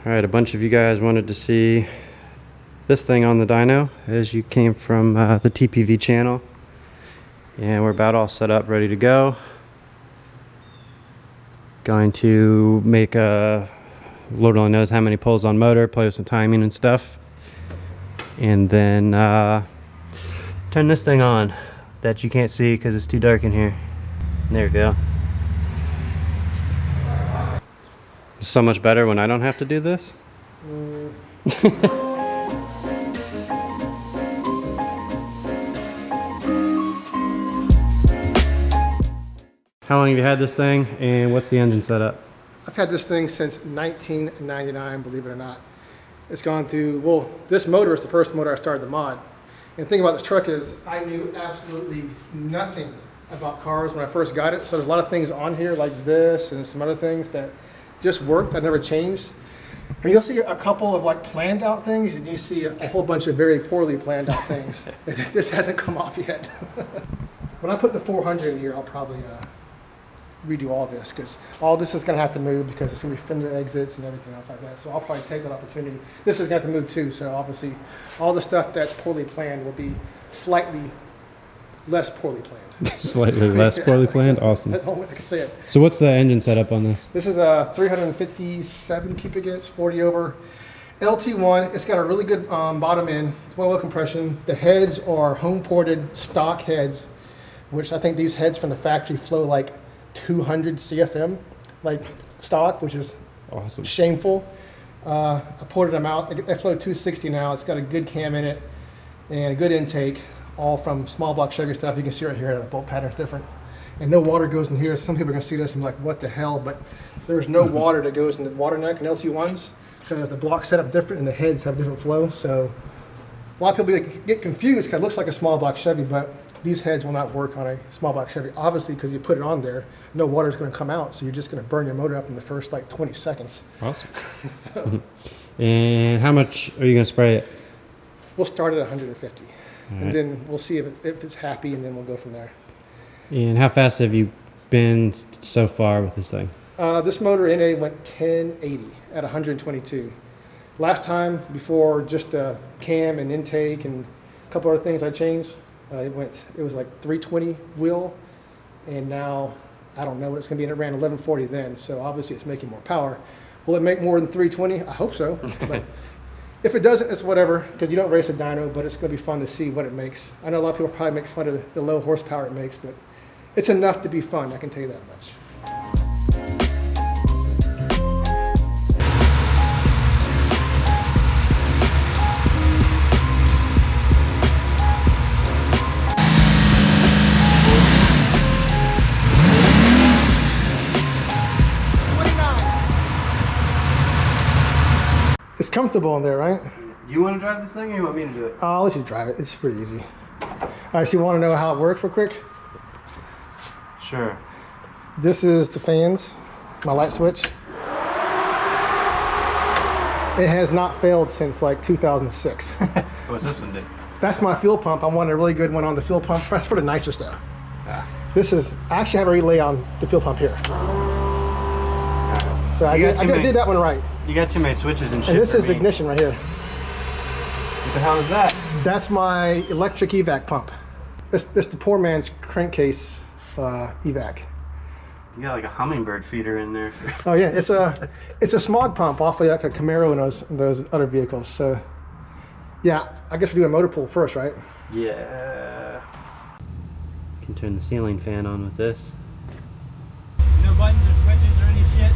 Alright, a bunch of you guys wanted to see this thing on the dyno as you came from the TPV channel. And we're about all set up, ready to go. Going to make a, Lord only knows how many pulls on motor, play with some timing and stuff. And then turn this thing on that you can't see because it's too dark in here. There we go. It's so much better when I don't have to do this. How long have you had this thing, and what's the engine setup? I've had this thing since 1999, believe it or not. It's gone through, well, this motor is the first motor I started the mod. And the thing about this truck is I knew absolutely nothing about cars when I first got it. So there's a lot of things on here like this and some other things that just worked. I never changed. And you'll see a couple of like planned out things, and you see a whole bunch of very poorly planned out things. This hasn't come off yet. When I put the 400 in here, I'll probably redo all this, because all this is going to have to move because it's going to be fender exits and everything else like that. So I'll probably take that opportunity. This is going to have to move too, so obviously all the stuff that's poorly planned will be slightly less poorly planned. Slightly less poorly planned? Awesome. That's the only way I can say it. So what's the engine setup on this? This is a 357 cubic inch, 40 over LT1. It's got a really good bottom end, well compression. The heads are home ported stock heads, which I think these heads from the factory flow like 200 CFM, like stock, which is awesome. Shameful. I ported them out. They flow 260 now. It's got a good cam in it and a good intake, all from small block Chevy stuff. You can see right here, the bolt pattern's different. And no water goes in here. Some people are gonna see this and be like, what the hell? But there's no water that goes in the water neck in LT1s because the block's set up different and the heads have different flow. So a lot of people get confused because it looks like a small block Chevy, but these heads will not work on a small block Chevy, obviously, because you put it on there, no water is going to come out, so you're just going to burn your motor up in the first like 20 seconds. Awesome. And how much are you going to spray it? We'll start at 150, and then we'll see if it's happy, and then we'll go from there. And how fast have you been so far with this thing? This motor NA went 1080 at 122. Last time, before just cam and intake and a couple other things I changed, it was like 320 wheel, and now I don't know what it's going to be, and it ran 1140 then, so obviously it's making more power. Will it make more than 320? I hope so. But if it doesn't, it's whatever, because you don't race a dyno, but it's going to be fun to see what it makes. I know a lot of people probably make fun of the low horsepower it makes, but it's enough to be fun, I can tell you that much. It's comfortable in there, right? You want to drive this thing, or you want me to do it? I'll let you drive it. It's pretty easy. All right, so you want to know how it works real quick? Sure. This is the fans, my light switch. It has not failed since like 2006. What's this one do? That's my fuel pump. I wanted a really good one on the fuel pump. That's for the nitrous stuff. Ah. This is, I actually have a relay on the fuel pump here. So I did that one right. You got too many switches and shit. And this is ignition right here. What the hell is that? That's my electric evac pump. It's the poor man's crankcase evac. You got like a hummingbird feeder in there. Oh yeah, it's a smog pump off of like a Camaro and those other vehicles. So yeah, I guess we do a motor pool first, right? Yeah. You can turn the ceiling fan on with this. No buttons or switches or any shit?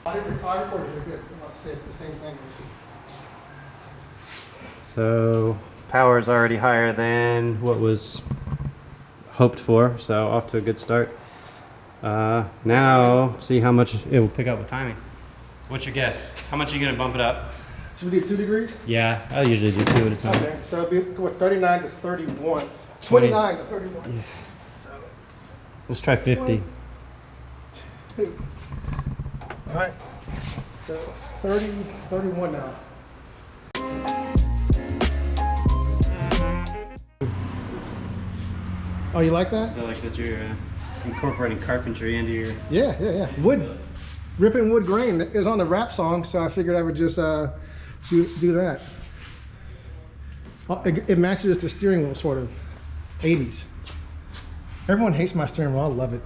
I recorded it good. I'm about to say the same thing. So power is already higher than what was hoped for, so off to a good start. Now see how much it will pick up with timing. What's your guess? How much are you gonna bump it up? Should we do 2 degrees? Yeah, I usually do 2 at a time. Okay, so it'll be go with 39 to 31. 29 to 31. Yeah. So, Let's try 50. 2. All right. So 30, 31 now. Oh, you like that? So like that you're incorporating carpentry into your... Yeah. Wood, ripping wood grain. It was on the rap song, so I figured I would just do that. It matches the steering wheel, sort of. 80s. Everyone hates my steering wheel. I love it.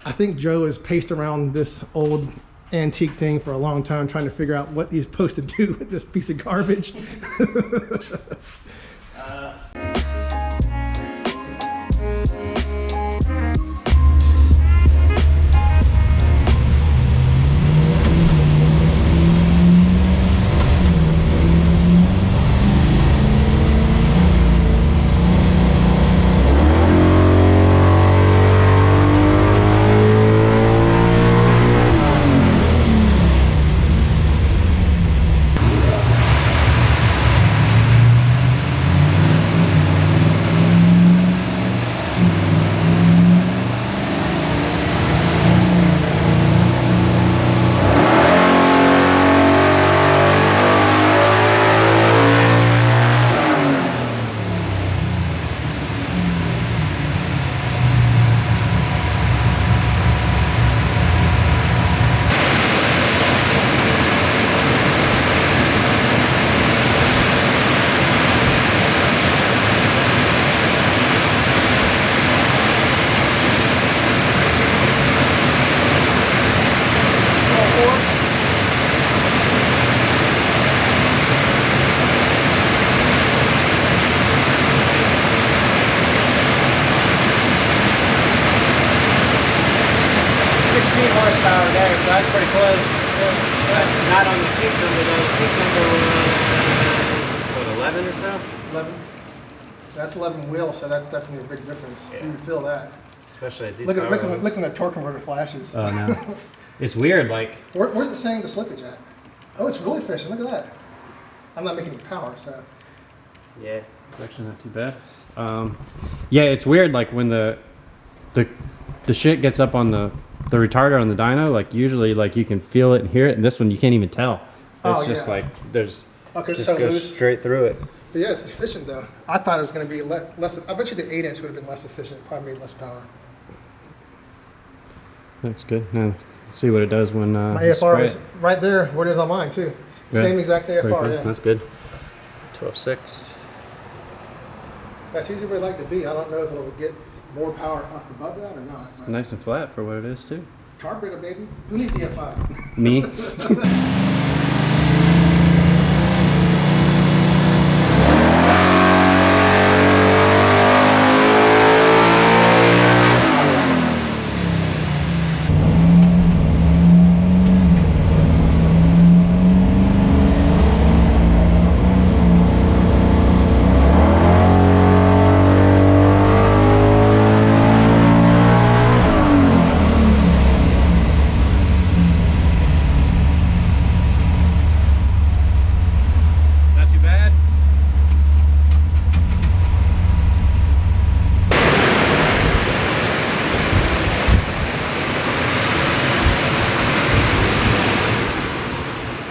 I think Joe has paced around this old antique thing for a long time, trying to figure out what he's supposed to do with this piece of garbage. Horsepower there, so that's pretty close. But not on the peak number though. The peak number was, what, 11 or so? 11. That's 11 wheel, so that's definitely a big difference. Yeah. You can feel that. Especially at these Look power at levels. when the torque converter flashes. Oh no. It's weird, like... Where's it saying the slippage at? Oh, it's really efficient. Look at that. I'm not making any power, so. Yeah, it's actually not too bad. Yeah, it's weird, like when the shit gets up on the retarder on the dyno, like usually like you can feel it and hear it, and this one you can't even tell. It's just like there's Okay, just so goes loose. straight through it. But yeah, it's efficient though. I thought it was going to be less. I bet you the 8-inch would have been less efficient. Probably made less power. That's good. Now see what it does when My you AFR spray is it. right there. What it is on mine too. Yeah. Same exact Pretty AFR. cool. Yeah. That's good. 12.6. That's usually where I like to be. I don't know if it'll get more power up above that or not. But Nice and flat for what it is too. carburetor, baby. Who needs the F5? Me. Not too bad.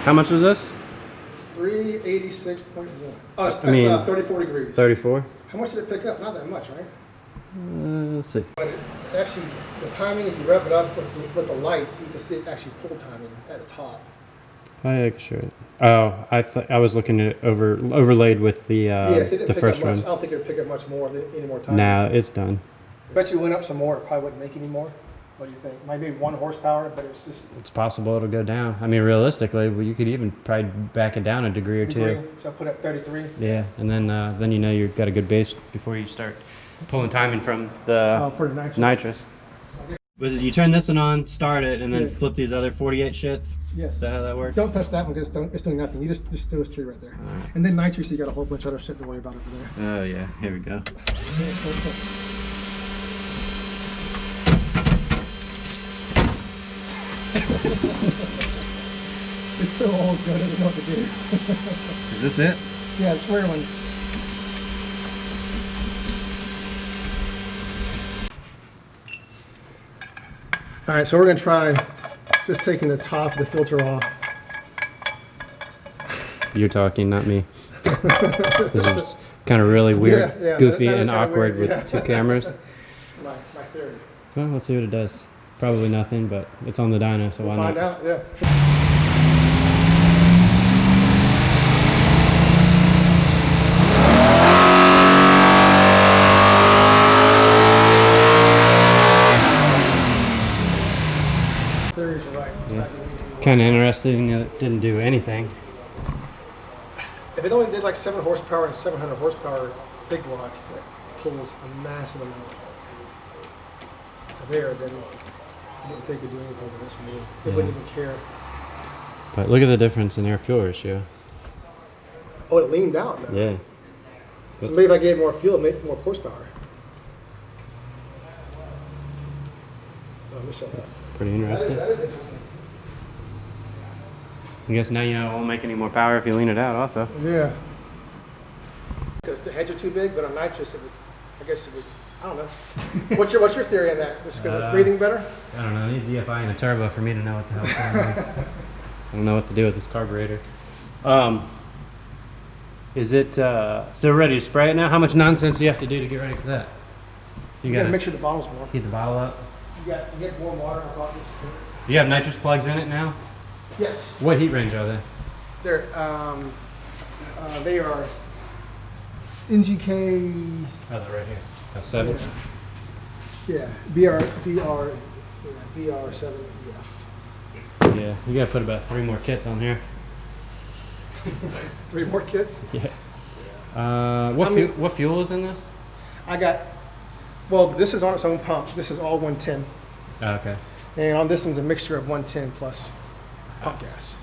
How much was this? 386.1. Oh, that's I mean, 34 degrees. 34. How much did it pick up? Not that much, right? Let's see. But it actually, the timing, if you rev it up with the light, you can see it actually pull timing at the top. I sure. Oh, I was looking at it overlaid with the Yes, it didn't the pick first up much. one. I don't think it'd pick up much more, any more time. Now it's done. I bet you went up some more, it probably wouldn't make any more. What do you think? Maybe 1 horsepower, but it's just It's possible it'll go down. I mean, realistically, well, you could even probably back it down a degree or degree. two. So I put it at 33. Yeah, and then you know you've got a good base before you start pulling timing from the For the nitrous. nitrous. Was it you turn this one on, start it, and then Yeah. flip these other 48 shits? Yes. Is that how that works? Don't touch that one because it's doing nothing. You just do a straight right there. Alright. And then nitrous, you got a whole bunch of other shit to worry about over there. Oh yeah, here we go. It's so old, Joe doesn't know what to do. Is this it? Yeah, it's weird one. All right, so we're gonna try just taking the top of the filter off. You're talking, not me. This is kind of really weird, Yeah, goofy, that is and kinda awkward weird, with yeah. 2 cameras. My theory. Well, let's see what it does. Probably nothing, but it's on the dyno, so why Find not? out, yeah. Theories are right. It's not gonna be- Kind of interesting that it didn't do anything. If it only did like 7 horsepower and 700 horsepower big block, it pulls a massive amount of air, then I didn't think it would do anything to this machine. It wouldn't even care. But look at the difference in air-fuel ratio. Oh, it leaned out though. Yeah. So maybe if I gave more fuel, make more horsepower. Oh, let me shut that. Pretty interesting. That is interesting. I guess now you know it won't make any more power if you lean it out also. Yeah. Because the heads are too big, but on nitrous, I guess it would, I don't know. What's your theory on that? Just because it's breathing better? I don't know, it needs EFI and a turbo for me to know what the hell's going on. I don't know what to do with this carburetor. Is it, so we're ready to spray it now? How much nonsense do you have to do to get ready for that? You gotta make sure the bottle's warm. Heat the bottle up. You get warm water. I bought this. Do you have nitrous plugs in it now? Yes. What heat range are they? They are NGK. Oh, they're right here. Oh, 7? Yeah, BR7EF. Yeah, you gotta put about 3 more kits on here. 3 more kits. Yeah. What fuel is in this? I got. Well, this is on its own pump. This is all 110, Oh, okay. and on this one's a mixture of 110 plus pump gas,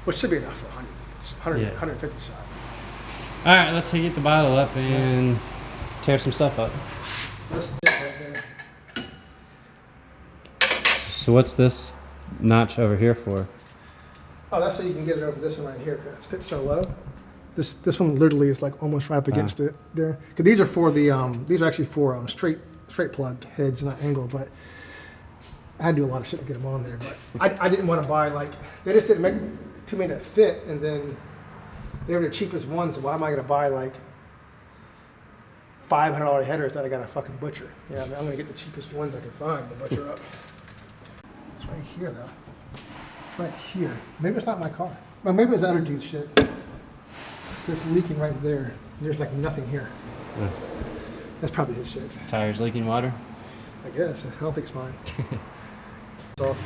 which should be enough for 100, Yeah. 150 shot. All right, let's heat the bottle up and tear some stuff up. Let's do it right there. So what's this notch over here for? Oh, that's so you can get it over this one right here because it's fit so low. This one literally is like almost right up against it there. Because these are for the these are actually for straight plug heads, not angle. But I had to do a lot of shit to get them on there. But I didn't want to buy like they just didn't make too many that fit, and then they were the cheapest ones. So why am I going to buy like $500 headers that I got to fucking butcher? Yeah, I mean, I'm going to get the cheapest ones I can find to butcher up. It's right here though. Right here. Maybe it's not my car. Well, maybe it's other dude's shit. It's leaking right there. There's like nothing here. That's probably his shit. Tires leaking water? I guess. I don't think it's mine. It's off.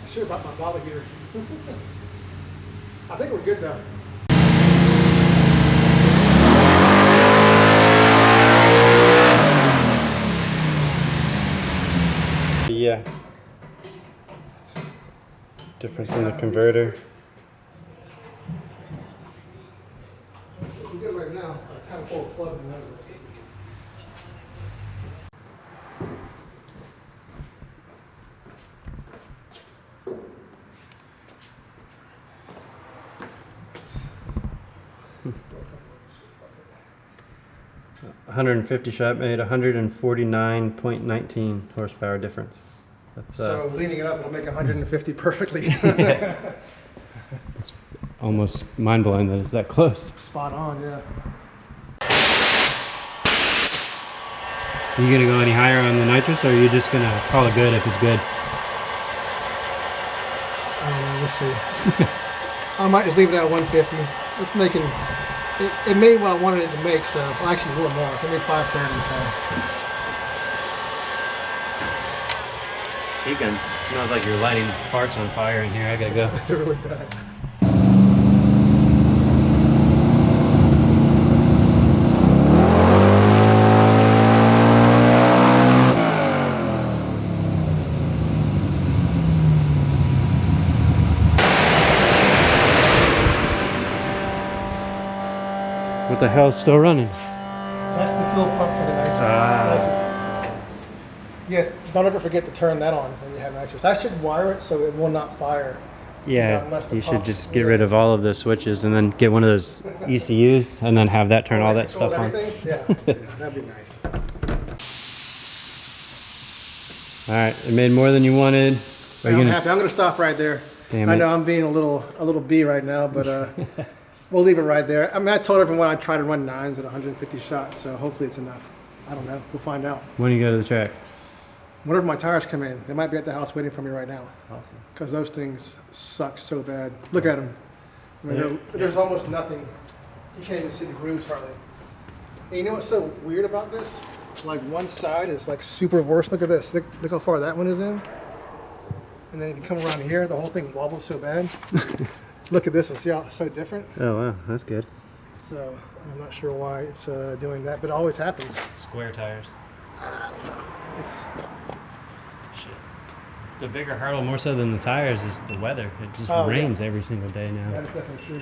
I should have brought my bottle here. I think we're good though. Yeah. Difference in the converter. We're good right now. It's kind of full of plug and noses. Hmm. 150 shot made 149.19 horsepower difference. That's So leaning it up, it'll make 150 perfectly. it's almost mind blowing that it's that close. Spot on, yeah. Are you gonna go any higher on the nitrous, or are you just gonna call it good if it's good? I don't know, let's see. I might just leave it at 150. It's making, it made what I wanted it to make, so, well, actually a little more. It made 530, so. heat gun. It smells like you're lighting farts on fire in here. I gotta go. It really does. What the hell's still running? That's the fuel pump for the nitrous. Yes, don't ever forget to turn that on when you have nitrous. I should wire it so it will not fire. Yeah, unless the you should pump's just get weird. rid of all of the switches and then get one of those ECUs and then have that turn all that Controls stuff on. everything? Yeah, that'd be nice. All right, it made more than you wanted. Are you I'm gonna? happy. I'm going to stop right there. Damn I it. know I'm being a little bee right now, but we'll leave it right there. I mean, I told everyone I'd try to run 9s at 150 shots, so hopefully it's enough. I don't know. We'll find out. When you go to the track? Whenever my tires come in, they might be at the house waiting for me right now Awesome. because those things suck so bad. Look at them. I mean, there's almost nothing. You can't even see the grooves hardly. And you know what's so weird about this? Like one side is like super worse. Look at this. Look how far that one is in. And then if you come around here, the whole thing wobbles so bad. Look at this one. See how it's so different? Oh wow, that's good. So I'm not sure why it's doing that, but it always happens. Square tires. I don't know. It's Shit. The bigger hurdle, more so than the tires, is the weather. It just Oh, yeah. rains every single day now. that's definitely true.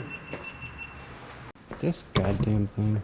This goddamn thing.